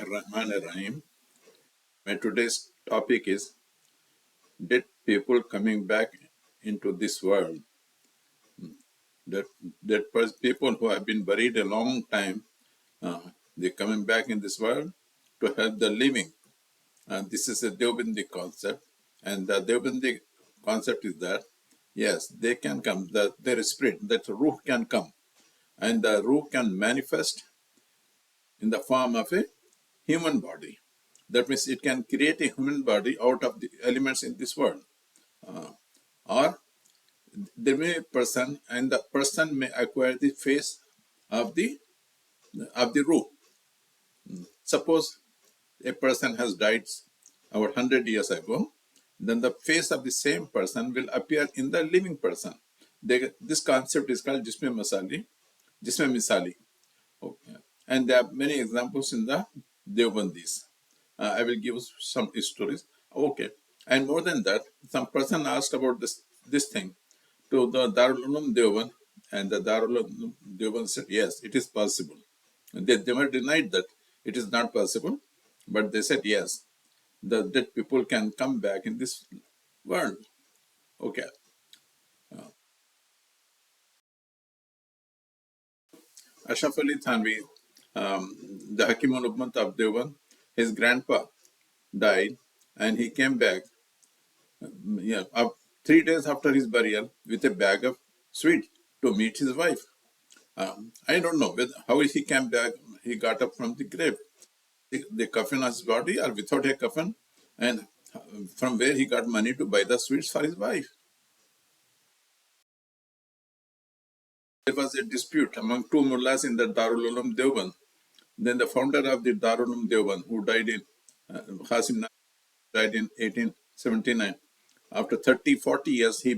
Rahim. My today's topic is dead people coming back into this world. That people who have been buried a long time, uh, they're coming back in this world to help the living. This is a Deobandi concept, and the Deobandi concept is that yes, they can come. Their spirit, that ruh can come, and the ruh can manifest in the form of a human body. That means it can create a human body out of the elements in this world. Or there may be a person, and the person may acquire the face of the ruh. Suppose a person has died about 100 years ago, then the face of the same person will appear in the living person. This concept is called Jisme Misali. Okay. And there are many examples in the Deobandis. I will give some stories. Okay. And more than that, some person asked about this thing to the Darul Uloom Deoband, and the Darul Uloom Deoband said, yes, it is possible. And they were denied that it is not possible, but they said, yes, the dead people can come back in this world. Okay. Ashraf Ali Thanvi, the Hakim ul Ummah of Deoband, his grandpa died, and he came back, yeah, 3 days after his burial with a bag of sweet to meet his wife. I don't know how he came back. He got up from the grave. The coffin on his body or without a coffin, and from where he got money to buy the sweets for his wife. There was a dispute among two mullahs in the Darul Uloom Deoband. Then the founder of the Darul Uloom Deoband, who died in Qasim died in 1879. After 30, 40 years, he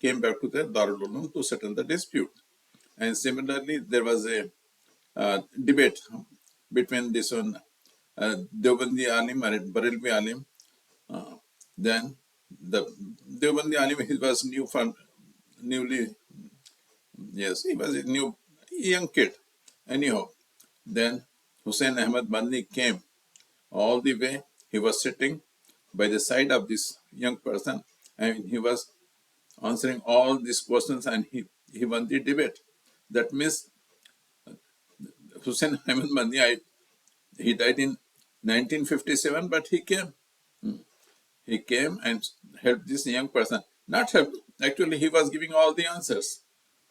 came back to the Darul Uloom to settle the dispute. And similarly, there was a debate between this one, Deobandi Alim and Barilvi Alim. Then the Deobandi Alim, he was newly, yes, he was a young kid. Anyhow, then Hussain Ahmad Bandi came all the way. He was sitting by the side of this young person, and he was answering all these questions, and he won the debate. That means Hussain Ahmad Bandi, he died in 1957, but he came. He came and helped this young person. Not helped. Actually, he was giving all the answers.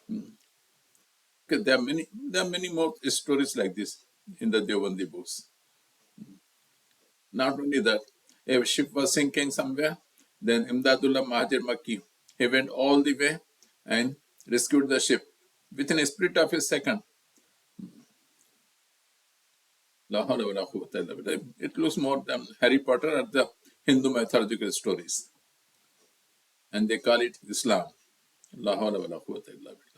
Okay, there are many more stories like this in the Deobandi books. Not only that, a ship was sinking somewhere, then Imdadullah Mahathir Makki, he went all the way and rescued the ship within a split of a second. It looks more than Harry Potter or the Hindu mythological stories. And they call it Islam. La hawla wa la quwwata illa billah.